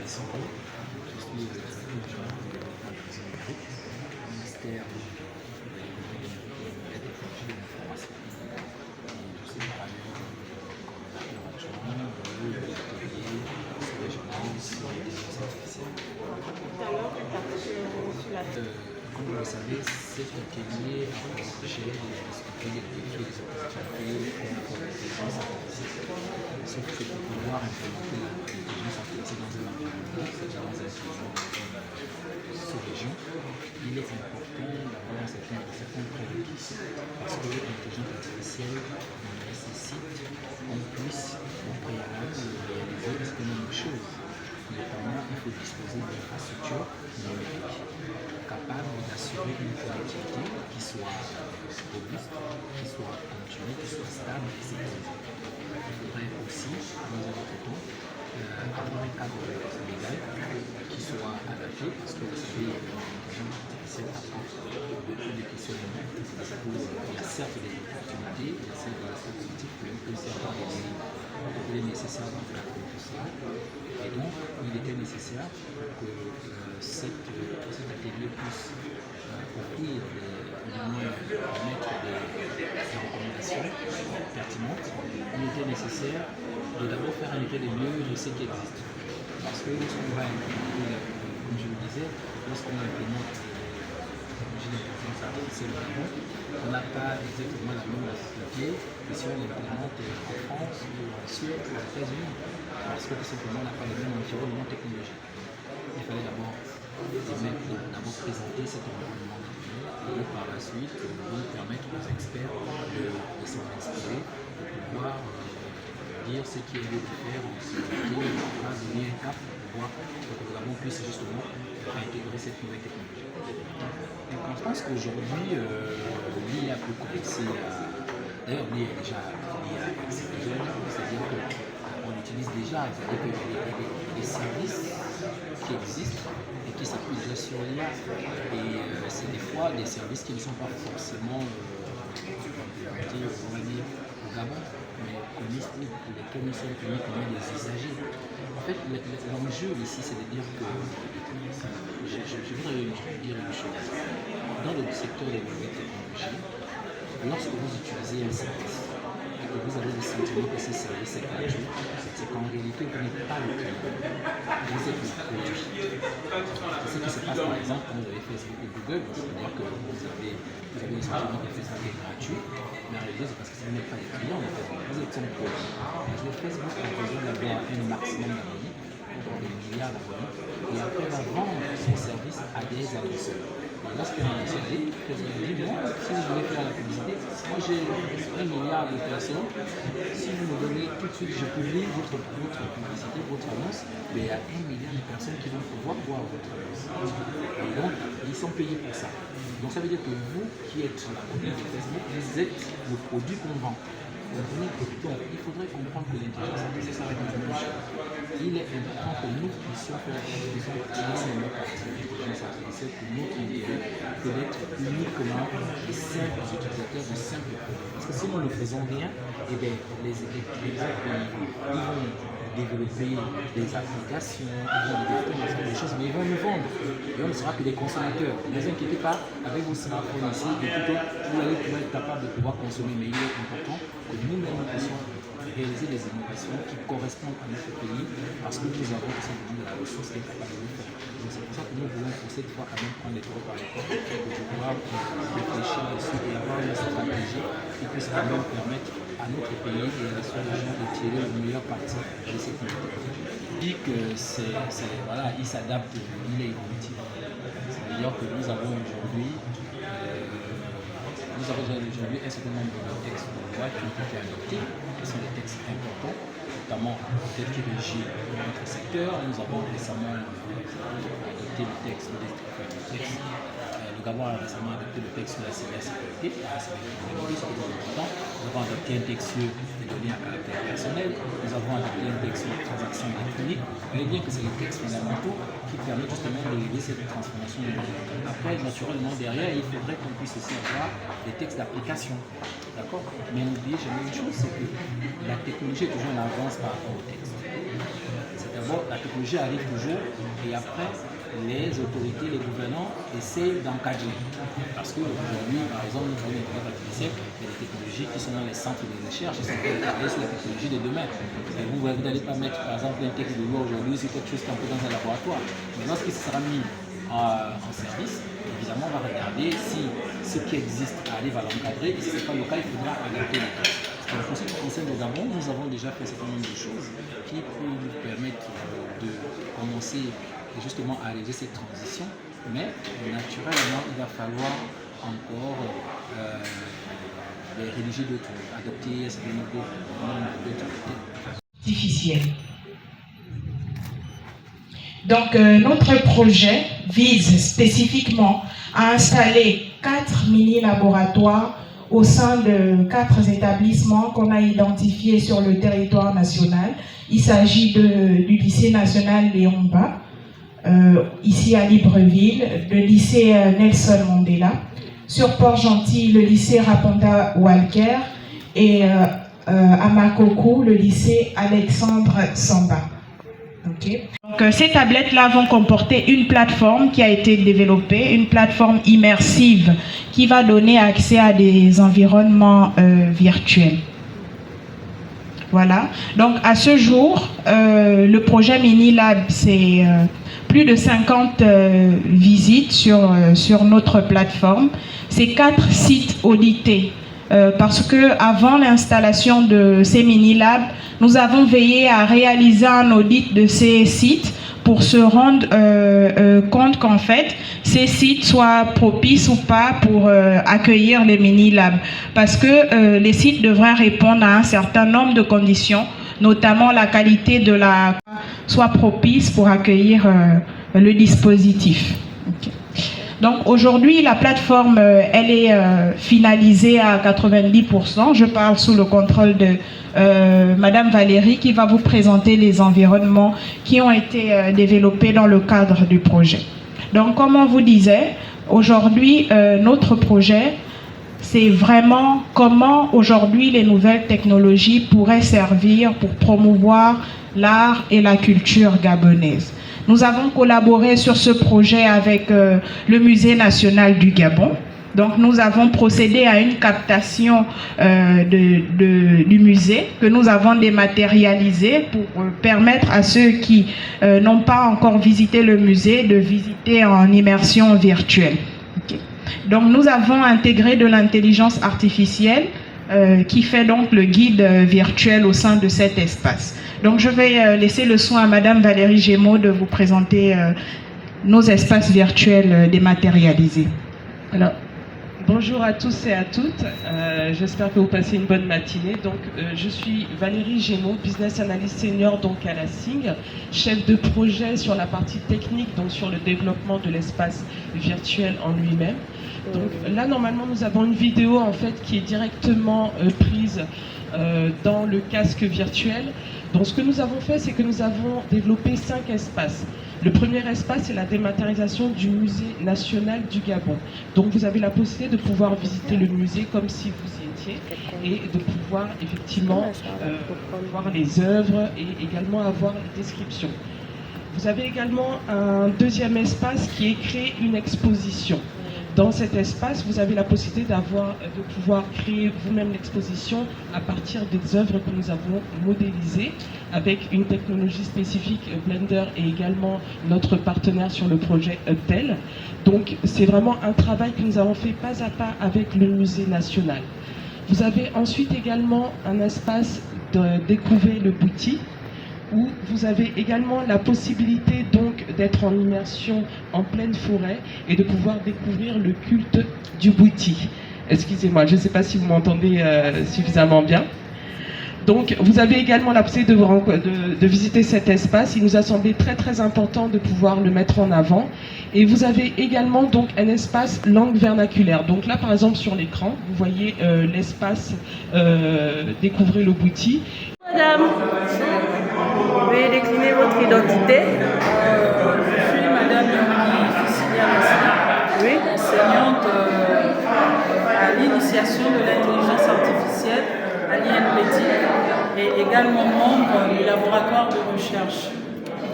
Soro, je suis directeur général de l'organisation numérique au ministère de la technologie et de l'information. Et je suis par ailleurs coordonnateur adjoint de l'atelier régional sur l'intelligence artificielle. Comme vous le savez, cet atelier a pour objet de discuter des défis et des opportunités pour l'intelligence artificielle. Sauf que pour pouvoir implémenter l'intelligence artificielle dans un environnement, c'est-à-dire dans un sous-région, il est important d'avoir certains prérequis. Parce que l'intelligence artificielle nécessite qu'on puisse au préalable réaliser un certain nombre de choses. Notamment, il faut disposer d'une infrastructure numérique capable d'assurer une connectivité qui soit robuste, qui soit continue, qui soit stable et sécurisée. Il faudrait aussi, dans un autre temps, avoir un cadre légal qui soit adapté, parce que vous savez, l'intelligence artificielle apporte beaucoup de questionnements. Il y a certes des opportunités, il y a certes des opportunités, mais il peut aussi avoir des limites. Il est nécessaire d'encadrer tout ça. Et donc, il était nécessaire que cet atelier puisse offrir des moyens à mettre des recommandations pertinentes. Il était nécessaire de d'abord faire un état des lieux de ce qui existe. Parce que lorsqu'on va implémenter, comme je le disais, lorsqu'on implémente l'intelligence artificielle au Gabon, on n'a pas exactement la même difficulté que si on l'implémente en France ou en Suède ou aux États-Unis. Parce que tout simplement, on n'a pas le même environnement technologique. Il fallait d'abord présenter cet environnement technologique et par la suite, permettre aux experts de s'en inspirer, de pouvoir dire ce qui est lieu de faire en sécurité, de pouvoir donner un cap pour pouvoir que le Gabon puisse justement intégrer cette nouvelle technologie. Donc je pense qu'aujourd'hui, l'IA peut commencer d'ailleurs, l'IA est déjà exceptionnelle, c'est-à-dire qu'on l'utilise déjà, c'est-à-dire qu'il y a des services qui existent et qui s'appuient déjà sur l'IA. Et c'est des fois des services qui ne sont pas forcément, on va dire, au Gabon, mais connus pour lesquels nous sommes connus comme des usagers. En fait, l'enjeu ici, c'est de dire que, je voudrais dire une chose. Dans le secteur des nouvelles technologies, lorsque vous utilisez un service et que vous avez le sentiment que ce service est gratuit, c'est qu'en réalité, vous n'êtes pas le client, vous êtes le produit. C'est ce qui se passe par exemple quand vous avez Facebook et Google, c'est-à-dire que vous avez le sentiment que Facebook est gratuit, mais en réalité, c'est parce que vous n'êtes pas le client de Facebook, vous êtes son produit. Parce que Facebook a besoin d'avoir un maximum d'abonnés, des milliards d'abonnés, et après va vendre son service à des annonceurs. Et lorsqu'un annonceur dit, Facebook dit, moi, si vous voulez faire la publicité, moi j'ai 1 milliard de personnes, si vous me donnez tout de suite, je publie votre publicité, votre annonce, mais il y a 1 milliard de personnes qui vont pouvoir voir votre annonce. Et donc, ils sont payés pour ça. Donc ça veut dire que vous qui êtes la produit de Facebook, vous êtes le produit qu'on vend. Donc il faudrait comprendre que l'intelligence artificielle, ça va être une chose. Il est important que nous puissions faire des optimisations de notre intelligence artificielle pour notre intérêt, que d'être uniquement des simples utilisateurs, de simples produits. Parce que si nous ne faisons rien, eh bien, les autres pays, ils vont développer des applications, ils vont développer des choses, mais ils vont nous vendre. Et on ne sera que des consommateurs. Ne vous inquiétez pas, avec vos smartphones ici, vous allez pouvoir être capable de pouvoir consommer, mais il est important que nous-mêmes puissions réaliser des innovations qui correspondent à notre pays, parce que nous avons tout simplement de la ressource qui est capable de le faire. Donc c'est pour ça que nous voulons pour cette fois quand même prendre les taureaux par les cornes pour pouvoir réfléchir dessus et avoir une stratégie qui puisse quand même permettre à notre pays et à la sous-région de tirer le meilleur parti de cette technologie. Il dit que voilà, il s'adapte, il est évolutif. C'est-à-dire que nous avons aujourd'hui un certain nombre de textes de loi qui ont été adoptés, qui sont des textes importants, notamment peut-être qui régissent notre secteur. Nous avons récemment adopté le texte. Le Gabon a récemment adopté le texte sur la cybersécurité, Nous avons adopté un texte sur les données à caractère personnel. Nous avons adopté un texte sur les transactions électroniques. Vous voyez bien que c'est les textes fondamentaux qui permettent justement de régler cette transformation numérique. Après, naturellement, derrière, il faudrait qu'on puisse aussi avoir des textes d'application. D'accord? Mais n'oubliez jamais une chose, c'est que la technologie est toujours en avance par rapport au texte. C'est-à-dire d'abord, la technologie arrive toujours et après, les autorités, les gouvernants essaient d'encadrer. Parce qu'aujourd'hui, par exemple, nous avons l'intelligence artificielle, il y a des technologies qui sont dans les centres de recherche, qui sont travailler sur la technologie de demain. Et vous n'allez pas mettre, par exemple, un texte de loi aujourd'hui, c'est quelque chose qui est un peu dans un laboratoire. Mais lorsqu'il sera mis en service, évidemment, on va regarder si ce qui existe arrive à l'encadrer et si ce n'est pas le cas, il faudra adapter les textes. Donc, en ce qui concerne le Gabon, nous avons déjà fait un certain nombre de choses qui peuvent nous permettre de commencer justement à réaliser cette transition, mais naturellement il va falloir encore rédiger d'autres, adopter un certain nombre d'autres artificiels. Donc notre projet vise spécifiquement à installer 4 mini-laboratoires au sein de 4 établissements qu'on a identifiés sur le territoire national. Il s'agit du lycée national Léomba, ici à Libreville, le lycée Nelson Mandela, sur Port-Gentil, le lycée Raponda Walker et à Makoko, le lycée Alexandre Samba. Okay. Donc, ces tablettes-là vont comporter une plateforme qui a été développée, une plateforme immersive qui va donner accès à des environnements virtuels. Voilà. Donc, à ce jour, le projet Minilab, c'est plus de 50 visites sur notre plateforme. C'est 4 sites audités. Parce que avant l'installation de ces mini-labs, nous avons veillé à réaliser un audit de ces sites pour se rendre compte qu'en fait, ces sites soient propices ou pas pour accueillir les mini-labs. Parce que les sites devraient répondre à un certain nombre de conditions, notamment la qualité de la soit propice pour accueillir le dispositif. Okay. Donc aujourd'hui, la plateforme, elle est finalisée à 90%. Je parle sous le contrôle de Madame Valérie qui va vous présenter les environnements qui ont été développés dans le cadre du projet. Donc comme on vous disait, aujourd'hui, notre projet, c'est vraiment comment aujourd'hui les nouvelles technologies pourraient servir pour promouvoir l'art et la culture gabonaise. Nous avons collaboré sur ce projet avec le Musée national du Gabon. Donc nous avons procédé à une captation du musée que nous avons dématérialisé pour permettre à ceux qui n'ont pas encore visité le musée de visiter en immersion virtuelle. Okay. Donc nous avons intégré de l'intelligence artificielle qui fait donc le guide virtuel au sein de cet espace. Donc je vais laisser le soin à Madame Valérie Gémeaux de vous présenter nos espaces virtuels dématérialisés. Alors, bonjour à tous et à toutes, j'espère que vous passez une bonne matinée. Donc, je suis Valérie Gémeaux, Business Analyst Senior donc à la SING, chef de projet sur la partie technique, donc sur le développement de l'espace virtuel en lui-même. Donc là, normalement, nous avons une vidéo en fait qui est directement prise dans le casque virtuel. Donc ce que nous avons fait, c'est que nous avons développé 5 espaces. Le premier espace, c'est la dématérialisation du musée national du Gabon. Donc vous avez la possibilité de pouvoir visiter le musée comme si vous y étiez et de pouvoir effectivement voir les œuvres et également avoir les descriptions. Vous avez également un deuxième espace qui est créer une exposition. Dans cet espace, vous avez la possibilité de pouvoir créer vous-même l'exposition à partir des œuvres que nous avons modélisées avec une technologie spécifique Blender et également notre partenaire sur le projet Uptel. Donc c'est vraiment un travail que nous avons fait pas à pas avec le musée national. Vous avez ensuite également un espace de découvrir le Bouti, où vous avez également la possibilité donc d'être en immersion en pleine forêt et de pouvoir découvrir le culte du Bouti. Excusez-moi, je ne sais pas si vous m'entendez suffisamment bien. Donc vous avez également la possibilité de visiter cet espace. Il nous a semblé très très important de pouvoir le mettre en avant. Et vous avez également donc un espace langue vernaculaire. Donc là par exemple sur l'écran, vous voyez l'espace découvrir le Bouti. Madame, veuillez décliner votre identité. Je suis Madame Yamini Fisilia, oui, enseignante à l'initiation de l'intelligence artificielle à l'INPT et également membre du laboratoire de recherche.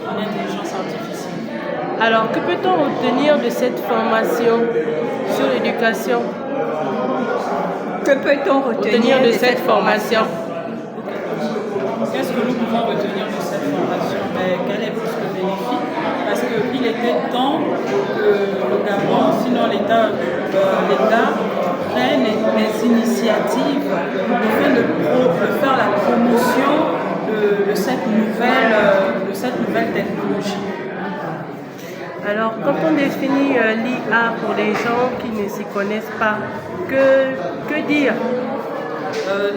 en intelligence artificielle. Alors, que peut-on retenir de cette formation sur l'éducation? Que peut-on retenir de cette formation? Qu'est-ce que nous pouvons retenir de cette formation? Qu'elle est plus que bénéfique, parce qu'il était temps que le Gabon, sinon l'État prenne les initiatives de faire la promotion de cette nouvelle technologie. Alors, quand on définit l'IA pour les gens qui ne s'y connaissent pas, que dire?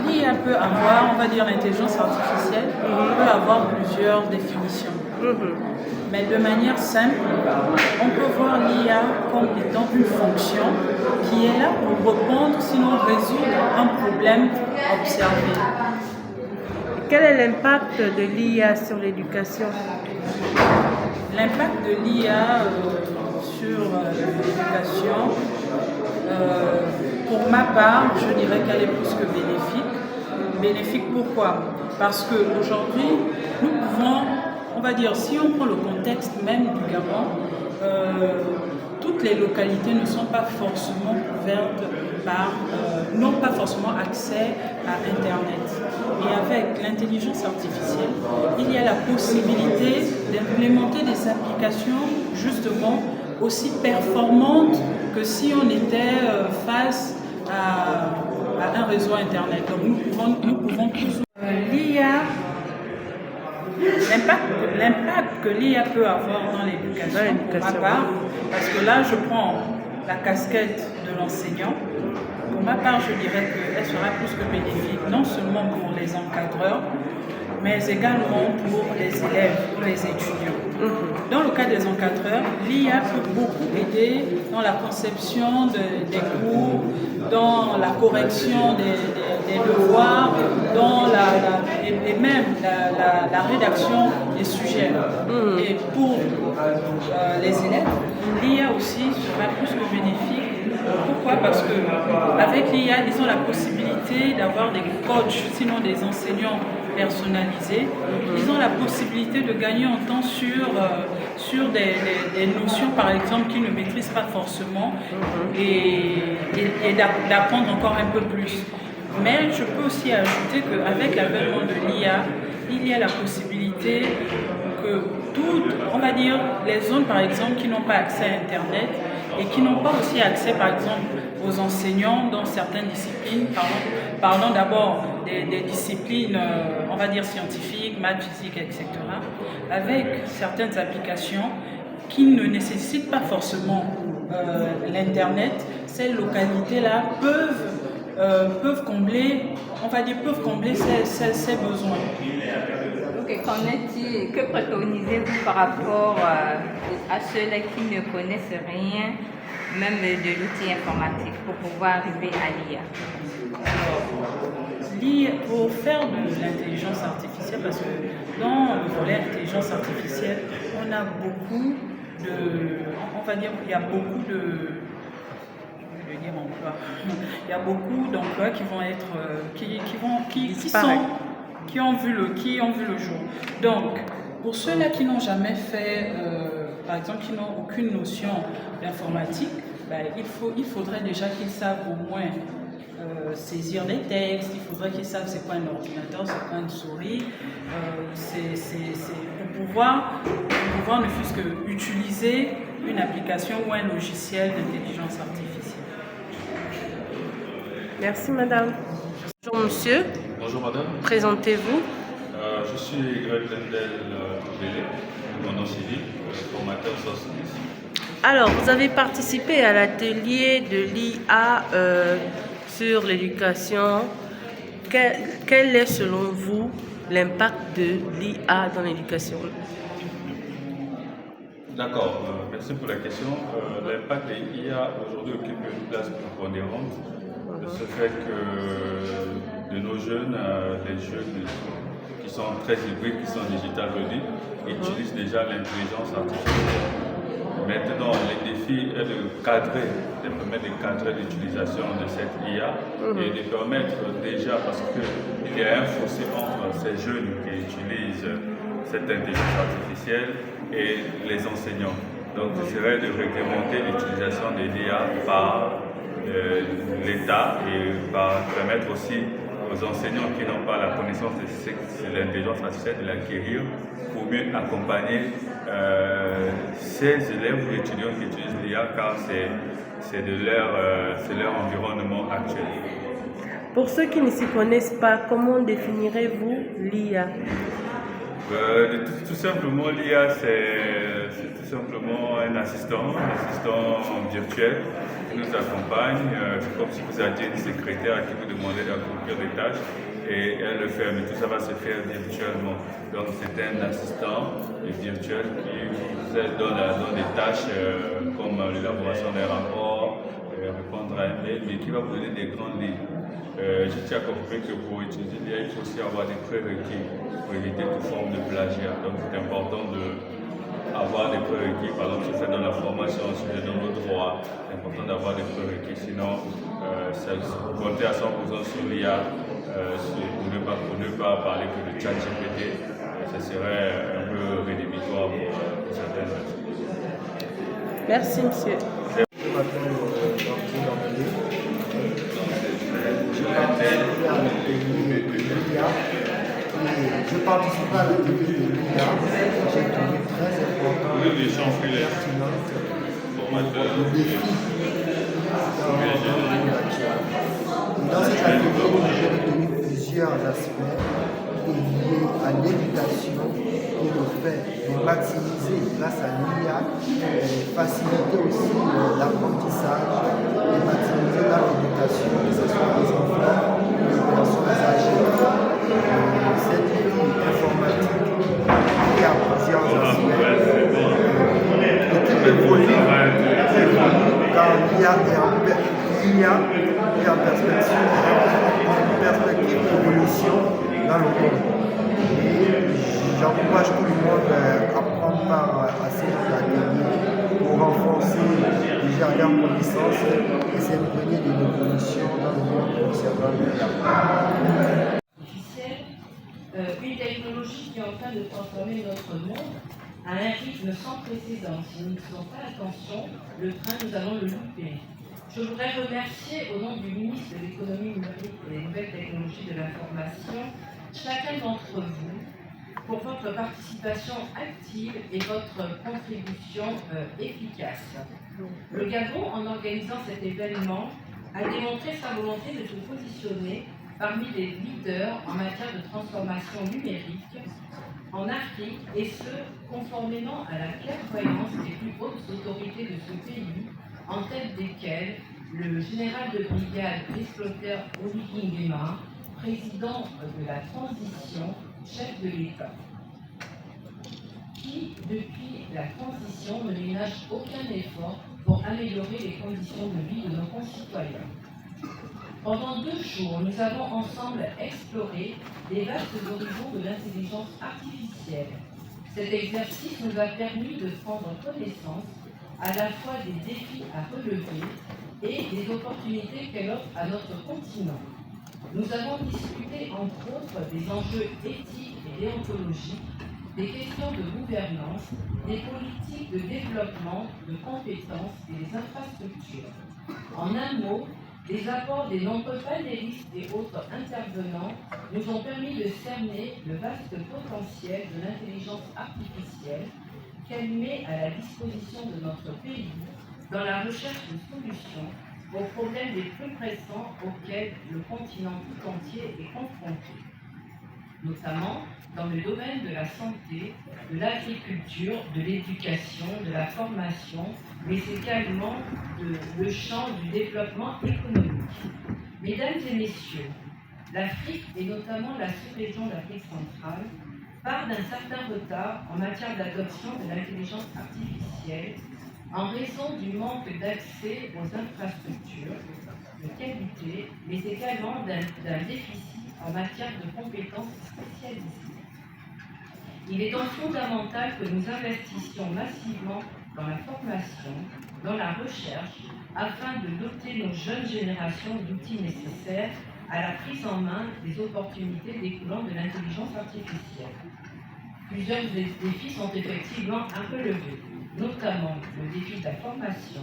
L'IA peut avoir, on va dire l'intelligence artificielle, peut avoir plusieurs définitions. Mais de manière simple, on peut voir l'IA comme étant une fonction qui est là pour répondre, sinon résoudre un problème observé. Quel est l'impact de l'IA sur l'éducation? L'impact de l'IA sur l'éducation, pour ma part, je dirais qu'elle est plus que bénéfique. Bénéfique pourquoi? Parce qu'aujourd'hui, nous pouvons, on va dire, si on prend le contexte même du Gabon, toutes les localités ne sont pas forcément couvertes n'ont pas forcément accès à Internet. Et avec l'intelligence artificielle, il y a la possibilité d'implémenter des applications justement aussi performantes que si on était face à un réseau Internet. Donc nous pouvons toujours... L'IA, l'impact que l'IA peut avoir dans l'éducation, pour ma part, parce que là je prends la casquette de l'enseignant. Pour ma part, je dirais qu'elle sera plus que bénéfique, non seulement pour les encadreurs, mais également pour les élèves, pour les étudiants. Dans le cas des encadreurs, l'IA peut beaucoup aider dans la conception des cours, dans la correction des devoirs, et même la rédaction des sujets. Et pour les élèves, l'IA aussi sera plus que bénéfique. Pourquoi? Parce qu'avec l'IA, ils ont la possibilité d'avoir des coachs, sinon des enseignants personnalisés. Ils ont la possibilité de gagner en temps sur des notions, par exemple, qu'ils ne maîtrisent pas forcément et d'apprendre encore un peu plus. Mais je peux aussi ajouter qu'avec l'avènement de l'IA, il y a la possibilité que toutes, on va dire, les zones, par exemple, qui n'ont pas accès à Internet et qui n'ont pas aussi accès, par exemple, aux enseignants dans certaines disciplines. Parlons d'abord des disciplines, on va dire, scientifiques, maths, physique, etc. Avec certaines applications qui ne nécessitent pas forcément l'Internet, ces localités-là peuvent combler, on va dire, ces besoins. Ok, qu'en est-il, que préconisez-vous par rapport à ceux-là qui ne connaissent rien, même de l'outil informatique, pour pouvoir arriver à l'IA? Pour faire de l'intelligence artificielle, parce que dans le volet intelligence artificielle, on a beaucoup de, on va dire, il y a beaucoup de, je vais dire emploi, il y a beaucoup d'emplois qui vont être, qui ont vu le jour. Donc, pour ceux-là qui n'ont jamais fait, par exemple, qui n'ont aucune notion d'informatique, il faudrait déjà qu'ils savent au moins saisir les textes, il faudrait qu'ils savent c'est quoi un ordinateur, c'est quoi une souris, pour pouvoir ne fût-ce que utiliser une application ou un logiciel d'intelligence artificielle. Merci madame. Bonjour monsieur. Bonjour madame. Présentez-vous. Je suis Greg Lendel Bélé, mon nom civil, formateur SOS. Alors, vous avez participé à l'atelier de l'IA sur l'éducation. Quel est selon vous l'impact de l'IA dans l'éducation? D'accord, merci pour la question. L'impact de l'IA aujourd'hui occupe une place prépondérante. Ce fait que de nos jeunes, les jeunes qui sont très hybrides, qui sont digital ready, utilisent déjà l'intelligence artificielle. Maintenant, le défi est de permettre de cadrer l'utilisation de cette IA et de permettre déjà, parce qu'il y a un fossé entre ces jeunes qui utilisent cette intelligence artificielle et les enseignants. Donc, ce serait de réglementer l'utilisation des l'IA par l'État et par permettre aussi aux enseignants qui n'ont pas la connaissance de l'intelligence artificielle de l'acquérir pour mieux accompagner ces élèves ou étudiants qui utilisent l'IA car c'est leur environnement actuel. Pour ceux qui ne s'y connaissent pas, comment définirez-vous l'IA? Tout simplement, l'IA, c'est tout simplement un assistant virtuel qui nous accompagne. C'est comme si vous aviez une secrétaire à qui vous demandez d'accomplir des tâches et elle le fait, mais tout ça va se faire virtuellement. Donc c'est un assistant virtuel qui vous aide dans des tâches comme l'élaboration d'un rapport, répondre à un mail, mais qui va vous donner des grandes lignes. Je tiens à comprendre que pour utiliser l'IA, il faut aussi avoir des prérequis pour éviter toute forme de plagiat. Donc c'est important d'avoir des prérequis. Par exemple, si c'est dans la formation, si c'est dans le droit, c'est important d'avoir des prérequis. Sinon, compter à 100% sur l'IA, pour ne pas parler que de ChatGPT, ce serait un peu rédhibitoire pour certaines personnes. Merci, monsieur. Je participe à l'atelier de l'IA, j'ai trouvé très important et pertinente le défi dans cet atelier, j'ai retenu plusieurs aspects liés à l'éducation et le fait de maximiser grâce à l'IA, faciliter aussi l'apprentissage et maximiser dans l'éducation, que ce soit des enfants ou des personnes âgées. Cette vie informatique qui a plusieurs aspects et qui évolue car l'IA est en perspective d'évolution dans le monde. Et j'encourage tout le monde à prendre part à ces ateliers pour renforcer déjà leurs connaissances et s'imprégner de l'évolution dans le monde concernant l'IA. Une technologie qui est en train de transformer notre monde à un rythme sans précédent. Si nous ne faisons pas attention, le train, nous allons le louper. Je voudrais remercier au nom du ministre de l'économie numérique et des nouvelles technologies de l'information chacun d'entre vous pour votre participation active et votre contribution efficace. Le Gabon, en organisant cet événement, a démontré sa volonté de se positionner parmi les leaders en matière de transformation numérique en Afrique, et ce, conformément à la clairvoyance des plus hautes autorités de ce pays, en tête desquelles le général de brigade Exploteur Oligui Nguema, président de la transition, chef de l'État, qui, depuis la transition, ne ménage aucun effort pour améliorer les conditions de vie de nos concitoyens. Pendant 2 jours, nous avons ensemble exploré les vastes horizons de l'intelligence artificielle. Cet exercice nous a permis de prendre connaissance à la fois des défis à relever et des opportunités qu'elle offre à notre continent. Nous avons discuté entre autres des enjeux éthiques et déontologiques, des questions de gouvernance, des politiques de développement, de compétences et des infrastructures. En un mot, les apports des nombreux panélistes et autres intervenants nous ont permis de cerner le vaste potentiel de l'intelligence artificielle qu'elle met à la disposition de notre pays dans la recherche de solutions aux problèmes les plus pressants auxquels le continent tout entier est confronté, notamment dans le domaine de la santé, de l'agriculture, de l'éducation, de la formation, mais également le champ du développement économique. Mesdames et messieurs, l'Afrique, et notamment la sous-région d'Afrique centrale, part d'un certain retard en matière d'adoption de l'intelligence artificielle en raison du manque d'accès aux infrastructures de qualité, mais également d'un déficit en matière de compétences spécialisées. Il est donc fondamental que nous investissions massivement dans la formation, dans la recherche, afin de doter nos jeunes générations d'outils nécessaires à la prise en main des opportunités découlant de l'intelligence artificielle. Plusieurs défis sont effectivement un peu relevés, notamment le défi de la formation,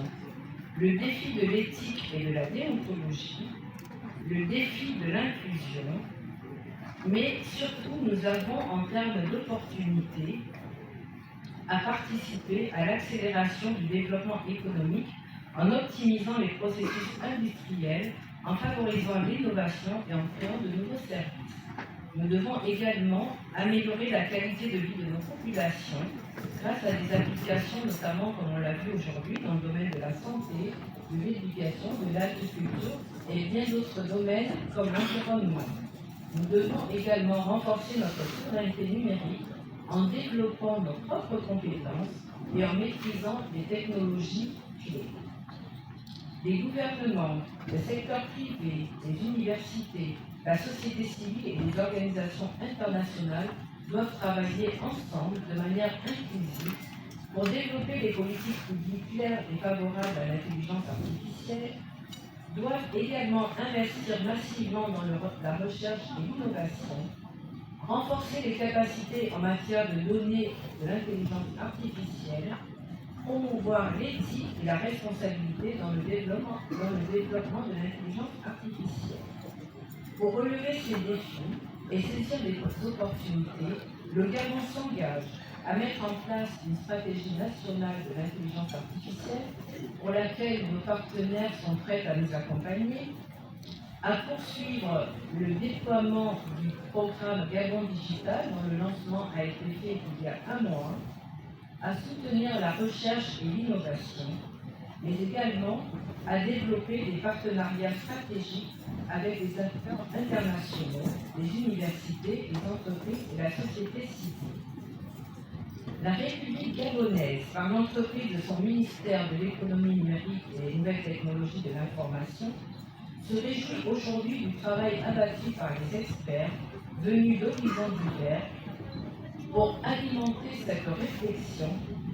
le défi de l'éthique et de la déontologie, le défi de l'inclusion, mais surtout nous avons en termes d'opportunités à participer à l'accélération du développement économique en optimisant les processus industriels, en favorisant l'innovation et en créant de nouveaux services. Nous devons également améliorer la qualité de vie de nos populations grâce à des applications, notamment comme on l'a vu aujourd'hui, dans le domaine de la santé, de l'éducation, de l'agriculture et bien d'autres domaines comme l'environnement. Nous devons également renforcer notre souveraineté numérique en développant nos propres compétences et en maîtrisant les technologies clés. Les gouvernements, le secteur privé, les universités, la société civile et les organisations internationales doivent travailler ensemble de manière inclusive pour développer les politiques publiques claires et favorables à l'intelligence artificielle, doivent également investir massivement dans la recherche et l'innovation, renforcer les capacités en matière de données de l'intelligence artificielle, promouvoir l'éthique et la responsabilité dans le développement de l'intelligence artificielle. Pour relever ces défis et saisir les opportunités, le Gabon s'engage à mettre en place une stratégie nationale de l'intelligence artificielle pour laquelle nos partenaires sont prêts à nous accompagner, à poursuivre le déploiement du programme Gabon Digital dont le lancement a été fait il y a un mois, à soutenir la recherche et l'innovation, mais également à développer des partenariats stratégiques avec les acteurs internationaux, les universités, les entreprises et la société civile. La République gabonaise, par l'entreprise de son ministère de l'économie numérique et des nouvelles technologies de l'information, se réjouit aujourd'hui du travail abattu par les experts venus d'horizons divers pour alimenter cette réflexion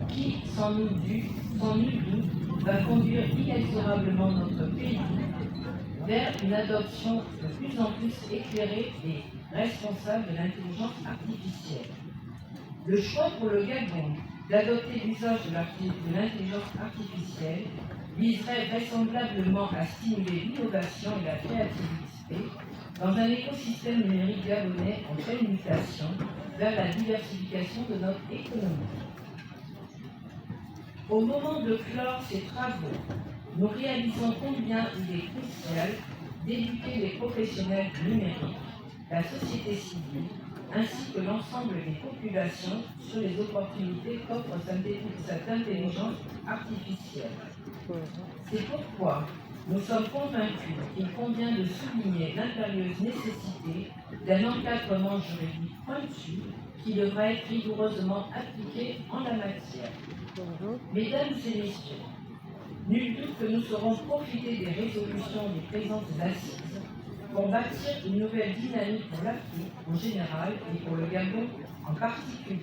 qui, sans nul doute, va conduire inexorablement notre pays vers une adoption de plus en plus éclairée et responsable de l'intelligence artificielle. Le choix pour le Gabon d'adopter l'usage de l'intelligence artificielle viserait vraisemblablement à stimuler l'innovation et la créativité dans un écosystème numérique gabonais en pleine mutation vers la diversification de notre économie. Au moment de clore ces travaux, nous réalisons combien il est crucial d'éduquer les professionnels du numérique, la société civile, ainsi que l'ensemble des populations sur les opportunités qu'offre cette intelligence artificielle. C'est pourquoi nous sommes convaincus qu'il convient de souligner l'impérieuse nécessité d'un encadrement juridique pointu qui devra être rigoureusement appliqué en la matière. Mesdames et messieurs, nul doute que nous saurons profiter des résolutions des présentes assises pour bâtir une nouvelle dynamique pour l'Afrique en général et pour le Gabon en particulier.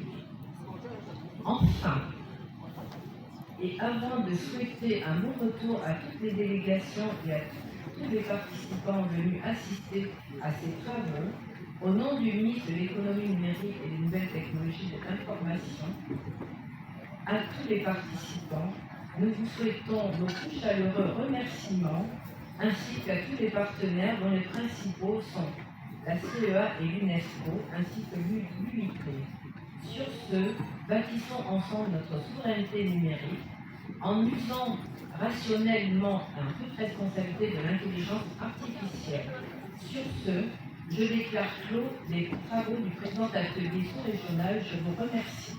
Enfin, et avant de souhaiter un bon retour à toutes les délégations et à tous les participants venus assister à ces travaux, au nom du ministre de l'économie numérique et des nouvelles technologies de l'information, à tous les participants, nous vous souhaitons nos plus chaleureux remerciements ainsi qu'à tous les partenaires dont les principaux sont la CEA et l'UNESCO, ainsi que l'UIP. Sur ce, bâtissons ensemble notre souveraineté numérique en usant rationnellement et en toute responsabilité de l'intelligence artificielle. Sur ce, je déclare clos les travaux du présent atelier sous-régional. Je vous remercie.